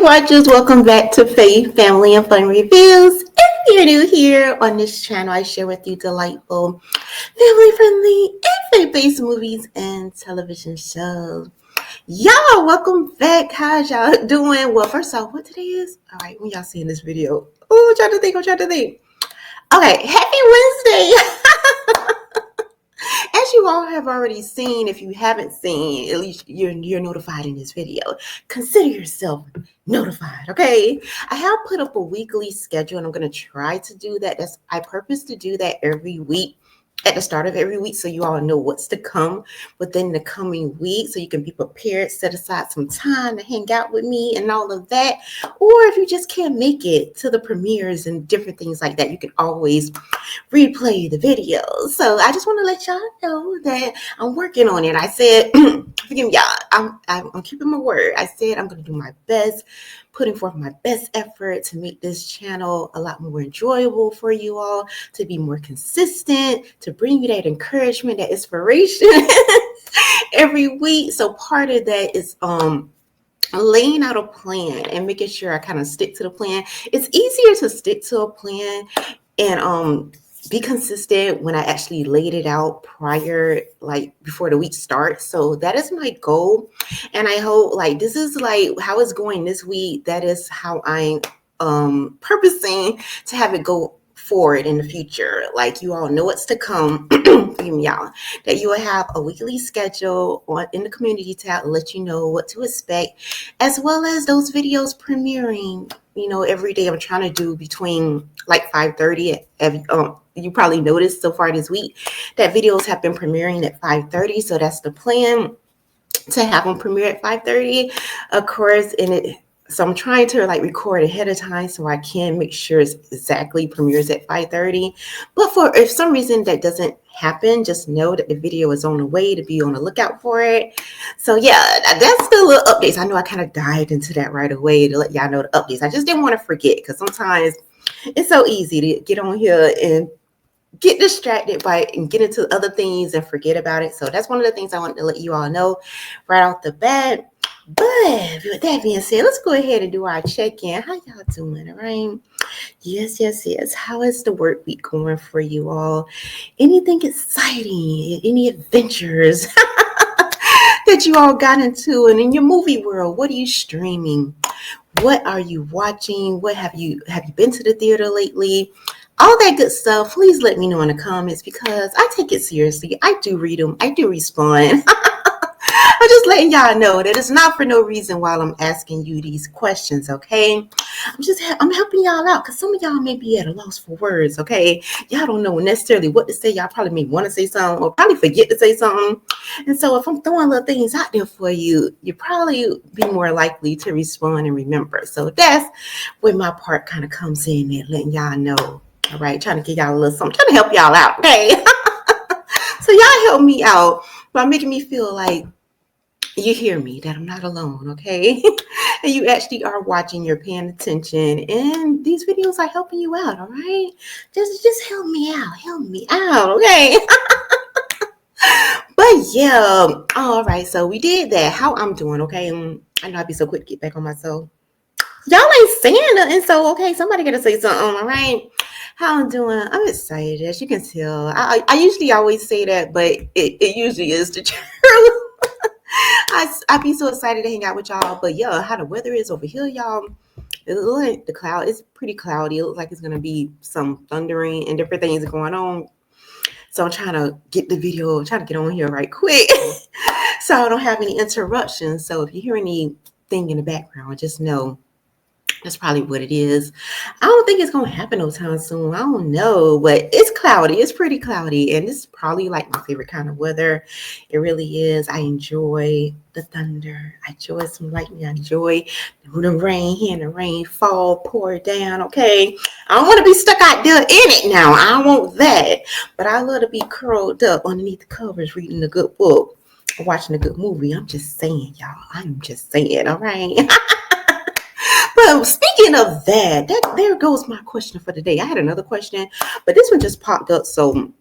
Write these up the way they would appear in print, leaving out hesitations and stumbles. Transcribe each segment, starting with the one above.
Watchers, welcome back to Faith, Family, and Fun Reviews. If you're new here on this channel, I share with you delightful, family-friendly, and faith-based movies and television shows. Y'all, welcome back. How's y'all doing? Well, first off, what today is? All right, when y'all seeing this video? Oh, I'm trying to think. Okay, happy Wednesday. As you all have already seen, if you haven't seen, at least you're notified in this video. Consider yourself notified, okay? I have put up a weekly schedule, and I'm going to try to do that. I purpose to do that every week, at the start of every week, so you all know what's to come within the coming week, so you can be prepared, set aside some time to hang out with me and all of that. Or if you just can't make it to the premieres and different things like that, you can always replay the videos. So I just want to let y'all know that I'm working on it. I said, forgive me, y'all, I'm keeping my word. I said I'm going to do my best, putting forth my best effort to make this channel a lot more enjoyable for you all, to be more consistent, to bring you that encouragement, that inspiration every week. So part of that is laying out a plan and making sure I kind of stick to the plan. It's easier to stick to a plan and be consistent when I actually laid it out prior, like before the week starts. So that is my goal. And I hope this is how it's going this week. That is how I'm purposing to have it go forward in the future. Like, you all know what's to come. Y'all, that you will have a weekly schedule in the community tab, let you know what to expect, as well as those videos premiering every day. I'm trying to do between 5:30. You probably noticed so far this week that videos have been premiering at 5:30, so that's the plan, to have them premiere at 5:30, of course. So I'm trying to record ahead of time so I can make sure it exactly premieres at 5:30. But if some reason that doesn't happen, just know that the video is on the way, to be on the lookout for it. So yeah, that's the little updates. I know I kind of dived into that right away to let y'all know the updates. I just didn't want to forget, because sometimes it's so easy to get on here and get distracted and get into other things and forget about it. So that's one of the things I want to let you all know right off the bat. But with that being said, let's go ahead and do our check-in. How y'all doing? All right. Yes. How is the work week going for you all? Anything exciting? Any adventures that you all got into? And in your movie world, what are you streaming? What are you watching? What have you been to the theater lately? All that good stuff. Please let me know in the comments, because I take it seriously. I do read them. I do respond. I'm just letting y'all know that it's not for no reason while I'm asking you these questions, okay? I'm helping y'all out, because some of y'all may be at a loss for words, okay? Y'all don't know necessarily what to say. Y'all probably may want to say something or probably forget to say something. And so if I'm throwing little things out there for you, you probably be more likely to respond and remember. So that's where my part kind of comes in, and letting y'all know. All right, trying to give y'all a little something, trying to help y'all out, okay? So y'all help me out by making me feel like you hear me, that I'm not alone, okay? And you actually are watching, you're paying attention, and these videos are helping you out, all right? Just help me out, okay? But yeah, all right, so we did that. How I'm doing, okay? I know I'd be so quick to get back on myself. Y'all ain't saying nothing, so okay, somebody gotta say something, all right? How I'm doing? I'm excited, as you can tell. I usually always say that, but it usually is the truth. I be so excited to hang out with y'all. But yeah, how the weather is over here, y'all. It looks like the cloud is pretty cloudy. It looks like it's gonna be some thundering and different things going on. So I'm trying to get the video, trying to get on here right quick, so I don't have any interruptions. So if you hear anything in the background, just know that's probably what it is. I don't think it's going to happen no time soon. I don't know, but it's cloudy. It's pretty cloudy, and this is probably my favorite kind of weather. It really is. I enjoy the thunder. I enjoy some lightning. I enjoy the rain, hearing the rain fall, pour down, okay? I don't want to be stuck out there in it now. I don't want that. But I love to be curled up underneath the covers, reading a good book, watching a good movie. I'm just saying, y'all. I'm just saying, all right? But speaking of that, there goes my question for today. I had another question, but this one just popped up, so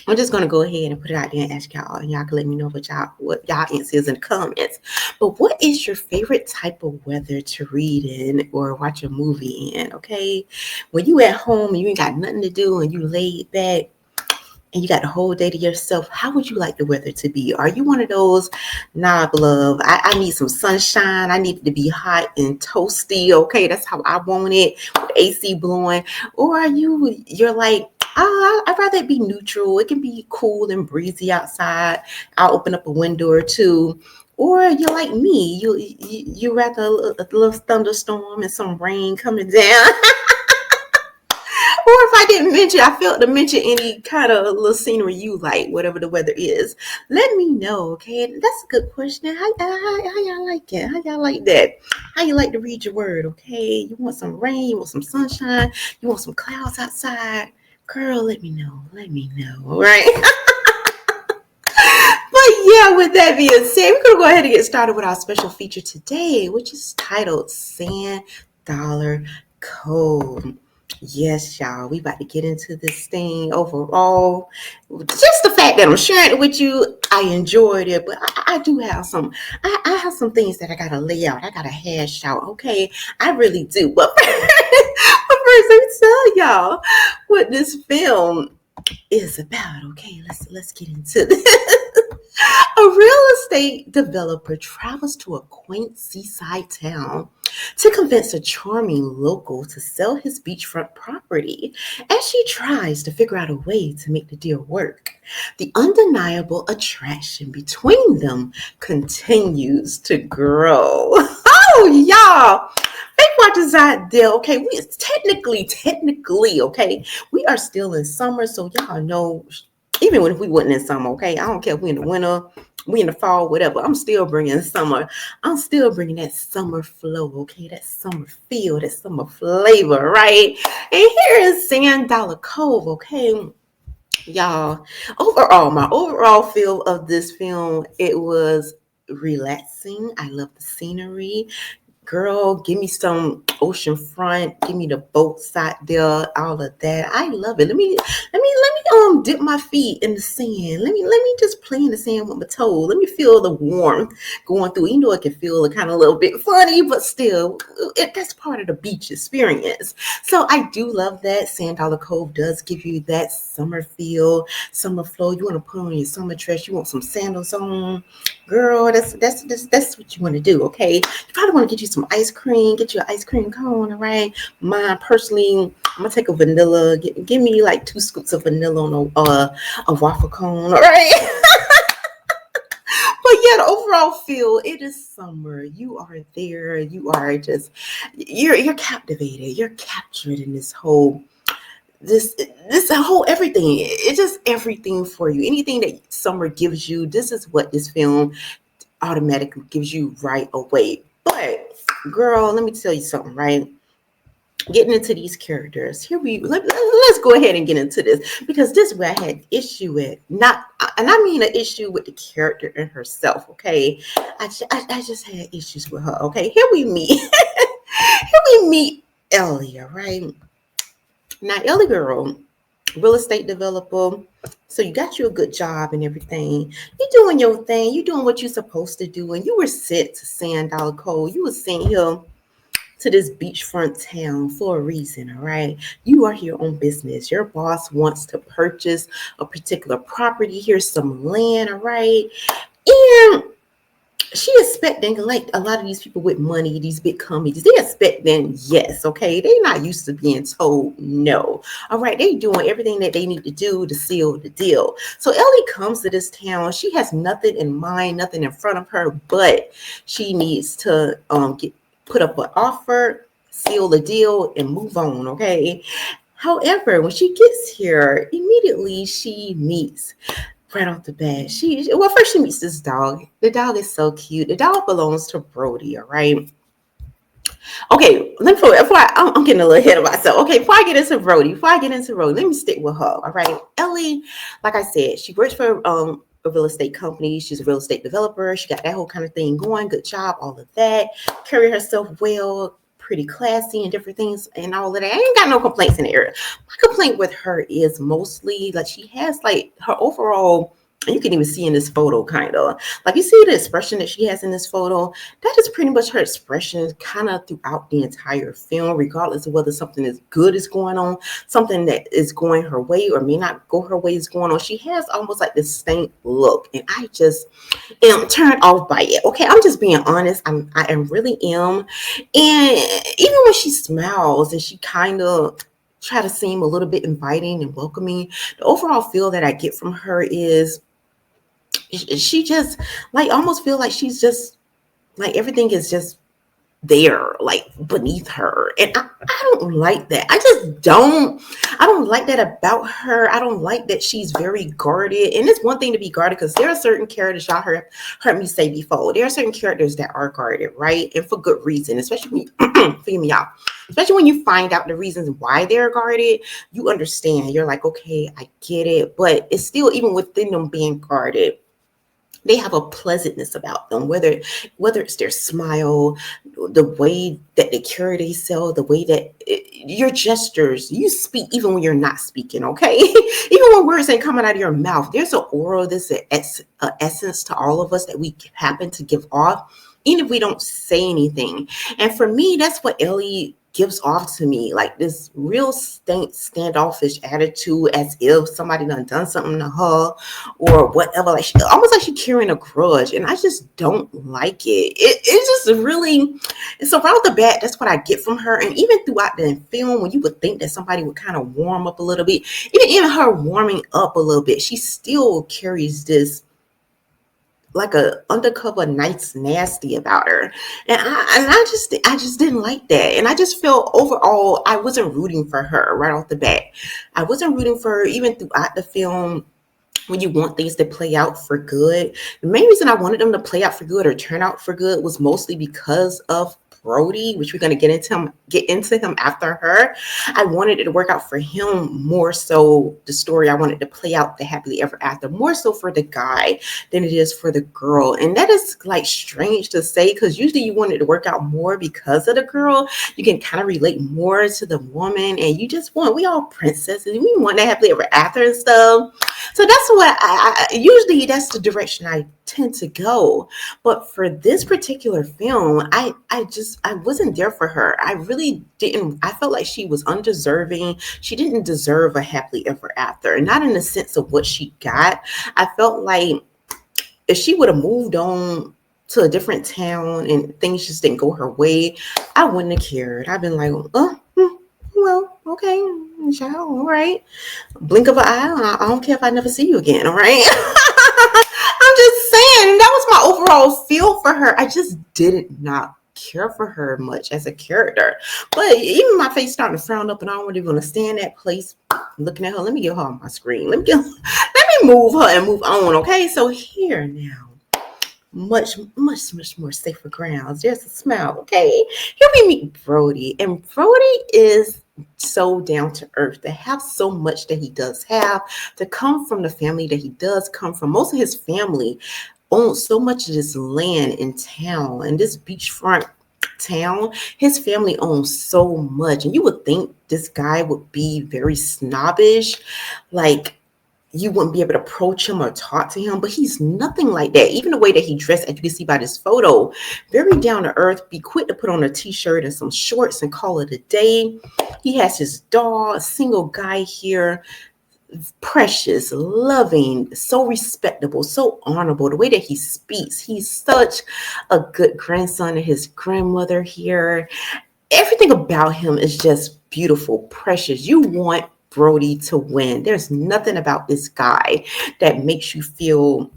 I'm just gonna go ahead and put it out there and ask y'all, and y'all can let me know what y'all answer is in the comments. But what is your favorite type of weather to read in or watch a movie in? Okay, when you at home and you ain't got nothing to do and you laid back and you got the whole day to yourself, how would you like the weather to be? Are you one of those, nah, love, I need some sunshine. I need it to be hot and toasty. Okay, that's how I want it, with AC blowing. Or you're like, I'd rather it be neutral. It can be cool and breezy outside. I'll open up a window or two. Or you're like me, you rather a little thunderstorm and some rain coming down. Or if I didn't mention, I failed to mention any kind of little scenery you like, whatever the weather is. Let me know, okay? That's a good question. How y'all like it? How y'all like that? How you like to read your word, okay? You want some rain? You want some sunshine? You want some clouds outside? Girl, let me know. Let me know, all right? But yeah, with that being said, we're going to go ahead and get started with our special feature today, which is titled Sand Dollar Cove. Yes, y'all, we about to get into this thing overall. Just the fact that I'm sharing it with you, I enjoyed it, but I do have I have some things that I gotta lay out. I gotta hash out. Okay, I really do. But first, let me tell y'all what this film is about. Okay, let's get into this. A real estate developer travels to a quaint seaside town to convince a charming local to sell his beachfront property. As she tries to figure out a way to make the deal work, the undeniable attraction between them continues to grow. Oh, y'all. Think about this idea, okay? We technically, okay, we are still in summer, so y'all know, even if we wasn't in summer, okay, I don't care if we in the winter, we in the fall, whatever, I'm still bringing summer. I'm still bringing that summer flow, okay, that summer feel, that summer flavor, right? And here is Sand Dollar Cove, okay? Y'all, my overall feel of this film, it was relaxing. I love the scenery. Girl, give me some ocean front, give me the boat side there, all of that. I love it. Let me dip my feet in the sand. Let me just play in the sand with my toes. Let me feel the warmth going through. You know, it can feel kind of a little bit funny, but still, that's part of the beach experience. So I do love that. Sand Dollar Cove does give you that summer feel, summer flow. You want to put on your summer dress. You want some sandals on, girl. That's what you want to do. Okay, you probably want to get you some ice cream. Get you an ice cream cone. All right. Mine personally, I'm gonna take a vanilla. Give me like 2 scoops of vanilla on a waffle cone. All right. But yeah, the overall feel, it is summer. You are there. You are just you're captivated. You're captured in this whole everything. It's just everything for you. Anything that summer gives you, this is what this film automatically gives you right away. But girl, let me tell you something, right? Getting into these characters, let's go ahead and get into this, because this is where I had issue with, and I mean an issue with the character in herself. Okay, I just had issues with her. Okay, here we meet Aly. All right, now Aly girl, real estate developer. So you got you a good job and everything. You're doing your thing. You're doing what you're supposed to do. And you were sent to Sand Dollar Cove. You were sent here to this beachfront town for a reason, all right? You are here on business. Your boss wants to purchase a particular property. Here's some land, all right? And she expecting, like a lot of these people with money, these big companies, they expecting yes, okay? They're not used to being told no. All right, they doing everything that they need to do to seal the deal. So Aly comes to this town. She has nothing in mind, nothing in front of her, but she needs to put up an offer, seal the deal, and move on, okay? However, when she gets here, immediately she meets, right off the bat, first she meets this dog. The dog is so cute. The dog belongs to Brody, all right? Okay, I'm getting a little ahead of myself. Okay, before I get into Brody, let me stick with her, all right? Aly, like I said, she works for a real estate company. She's a real estate developer. She got that whole kind of thing going. Good job, all of that. Carry herself well, pretty classy and different things and all of that. I ain't got no complaints in the area. My complaint with her is mostly like she has like her overall, and you can even see in this photo, kind of like you see the expression that she has in this photo. That is pretty much her expression kind of throughout the entire film, regardless of whether something is good is going on, something that is going her way or may not go her way is going on. She has almost like this stank look, and I just am turned off by it. Okay, I'm just being honest. I am really am. And even when she smiles and she kind of try to seem a little bit inviting and welcoming, the overall feel that I get from her is she just like almost feel like she's just like everything is just there, like beneath her. And I don't like that. I don't like that about her. I don't like that she's very guarded. And it's one thing to be guarded because there are certain characters, y'all heard me say before, there are certain characters that are guarded, right? And for good reason, especially when feel me out. Especially when you find out the reasons why they're guarded, you understand. You're like, okay, I get it. But it's still, even within them being guarded, they have a pleasantness about them, whether it's their smile, the way that they carry themselves, the way that your gestures, you speak even when you're not speaking, okay? Even when words ain't coming out of your mouth, there's an aura, there's an essence to all of us that we happen to give off, even if we don't say anything. And for me, that's what Aly gives off to me, like this real standoffish attitude, as if somebody done something to her or whatever, like almost like she's carrying a grudge, and I just don't like it. It's just really, and so right off the bat, that's what I get from her. And even throughout the film, when you would think that somebody would kind of warm up a little bit, even her warming up a little bit, she still carries this like a undercover nice nasty about her. And I just didn't like that. And I just felt overall I wasn't rooting for her right off the bat. I wasn't rooting for her even throughout the film. When you want things to play out for good, the main reason I wanted them to play out for good or turn out for good was mostly because of Brody, which we're going to get into him after her. I wanted it to work out for him more so. The story I wanted to play out the happily ever after more so for the guy than it is for the girl. And that is like strange to say, because usually you want it to work out more because of the girl. You can kind of relate more to the woman, and you just want, we all princesses, we want that happily ever after and stuff. So that's what I usually, that's the direction I tend to go. But for this particular film, I wasn't there for her. I really didn't. I felt like she was undeserving. She didn't deserve a happily ever after, and not in the sense of what she got. I felt like if she would have moved on to a different town and things just didn't go her way, I wouldn't have cared. I've been like, well, okay, child, all right. Blink of an eye, I don't care if I never see you again, all right? I'm just saying, that was my overall feel for her. I just did not care for her much as a character. But even my face starting to frown up, and I don't really want to stay in that place looking at her. Let me get her on my screen. Let me move her and move on, okay? So here now, much more safer grounds. There's a smile, okay? Here we meet Brody, and Brody is so down to earth, to have so much that he does have, to come from the family that he does come from. Most of his family owns so much of this land in town, and this beachfront town, his family owns so much. And you would think this guy would be very snobbish, like you wouldn't be able to approach him or talk to him, but he's nothing like that. Even the way that he dressed, as you can see by this photo, very down to earth, be quick to put on a t-shirt and some shorts and call it a day. He has his dog, single guy here, precious, loving, so respectable, so honorable. The way that he speaks, he's such a good grandson of his grandmother here. Everything about him is just beautiful, precious. You want Brody to win. There's nothing about this guy that makes you feel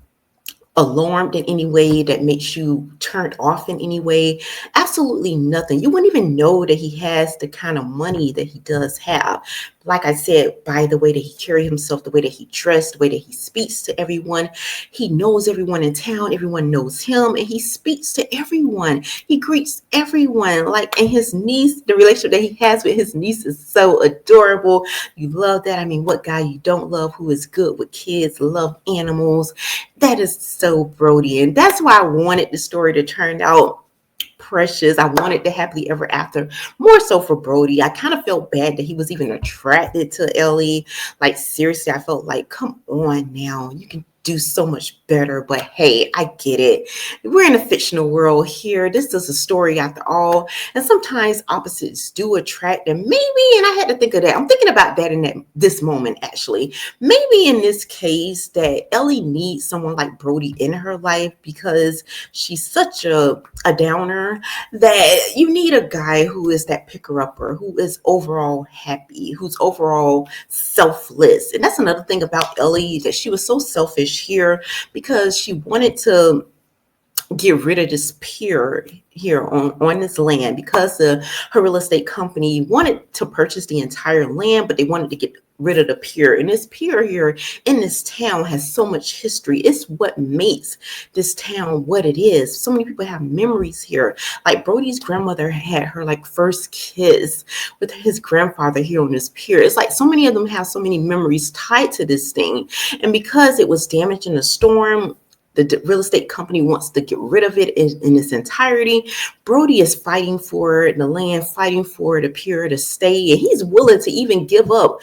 alarmed in any way, that makes you turned off in any way. Absolutely nothing. You wouldn't even know that he has the kind of money that he does have. Like I said, by the way that he carries himself, the way that he dressed, the way that he speaks to everyone. He knows everyone in town. Everyone knows him, and he speaks to everyone. He greets everyone. Like, and his niece, the relationship that he has with his niece is so adorable. You love that. I mean, what guy you don't love who is good with kids, love animals? That is so Brody, and that's why I wanted the story to turn out precious. I wanted the happily ever after, more so for Brody. I kind of felt bad that he was even attracted to Ellie. Like, seriously, I felt like, come on now, you can do so much better. But hey, I get it. We're in a fictional world here. This is a story after all. And sometimes opposites do attract. And maybe, and I had to think of that. I'm thinking about that in this moment, actually. Maybe in this case that Ellie needs someone like Brody in her life because she's such a downer, that you need a guy who is that picker-upper, who is overall happy, who's overall selfless. And that's another thing about Ellie, that she was so selfish here because she wanted to get rid of this pier here on this land because her real estate company wanted to purchase the entire land, but they wanted to get rid of the pier. And this pier here in this town has so much history. It's what makes this town what it is. So many people have memories here. Like Brody's grandmother had her like first kiss with his grandfather here on this pier. It's like so many of them have so many memories tied to this thing. And because it was damaged in a storm, the real estate company wants to get rid of it in its entirety. Brody is fighting for the land, fighting for the pier to stay, and he's willing to even give up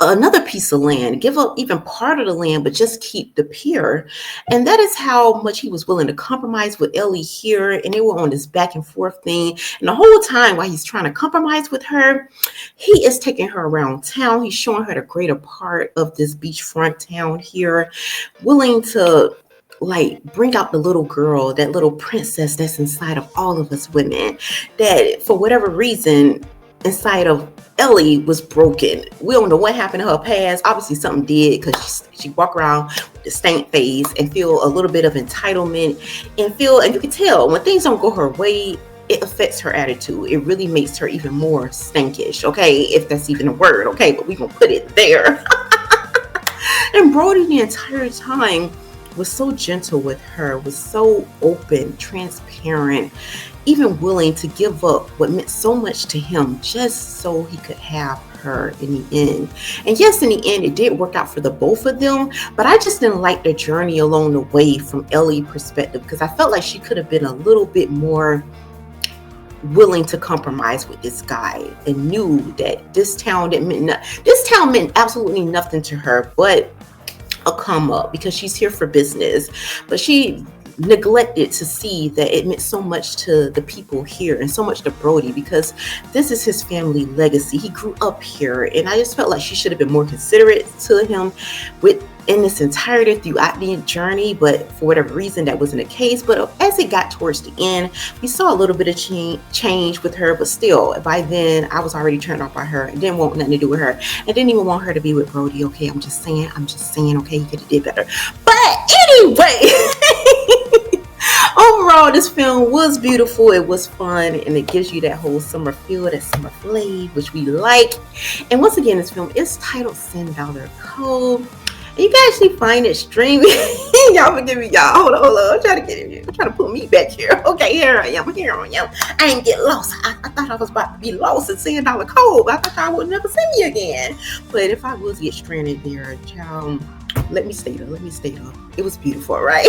another piece of land, give up even part of the land, but just keep the pier. And that is how much he was willing to compromise with Ellie here. And they were on this back and forth thing. And the whole time while he's trying to compromise with her, he is taking her around town. He's showing her the greater part of this beachfront town here, willing to like bring out the little girl, that little princess that's inside of all of us women, that for whatever reason inside of Ellie was broken. We don't know what happened to her past. Obviously something did, because she walk around with the stank face and feel a little bit of entitlement and you can tell when things don't go her way, it affects her attitude. It really makes her even more stankish, okay, if that's even a word, okay, but we gonna put it there. And Brody the entire time was so gentle with her, was so open, transparent, even willing to give up what meant so much to him just so he could have her in the end. And yes, in the end, it did work out for the both of them, but I just didn't like the journey along the way from Ellie's perspective, because I felt like she could have been a little bit more willing to compromise with this guy and knew that this town meant absolutely nothing to her but a come up, because she's here for business. But she neglected to see that it meant so much to the people here and so much to Brody, because this is his family legacy. He grew up here, and I just felt like she should have been more considerate to him in this entirety throughout the journey, but for whatever reason that wasn't the case. But as it got towards the end, we saw a little bit of change with her, but still by then I was already turned off by her and didn't want nothing to do with her. I didn't even want her to be with Brody. Okay, I'm just saying, okay, you could have did better. But anyway, overall, this film was beautiful. It was fun, and it gives you that whole summer feel, that summer flavor, which we like. And once again, this film is titled Sand Dollar Cove. You can actually find it streaming. Y'all forgive me, y'all. Hold on. I'm trying to put me back here. Okay, here I am. I ain't get lost. I thought I was about to be lost in Sand Dollar Cove. I thought y'all would never see me again. But if I was get stranded there, child, let me stay there. It was beautiful, right?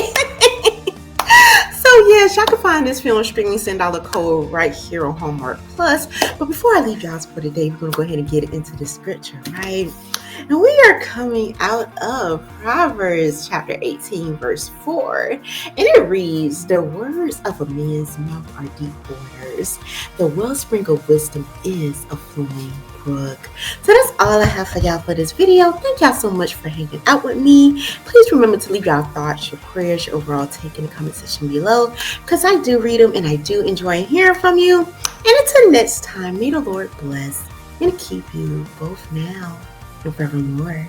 So yes, y'all can find this film streaming Sand Dollar Cove right here on Hallmark Plus. But before I leave y'all for today, we're going to go ahead and get into the scripture, right? And we are coming out of Proverbs chapter 18, verse 4. And it reads, "The words of a man's mouth are deep waters. The wellspring of wisdom is a flowing brook." So that's all I have for y'all for this video. Thank y'all so much for hanging out with me. Please remember to leave y'all thoughts, your prayers, your overall take in the comment section below, because I do read them and I do enjoy hearing from you. And until next time, may the Lord bless and keep you both now and forevermore.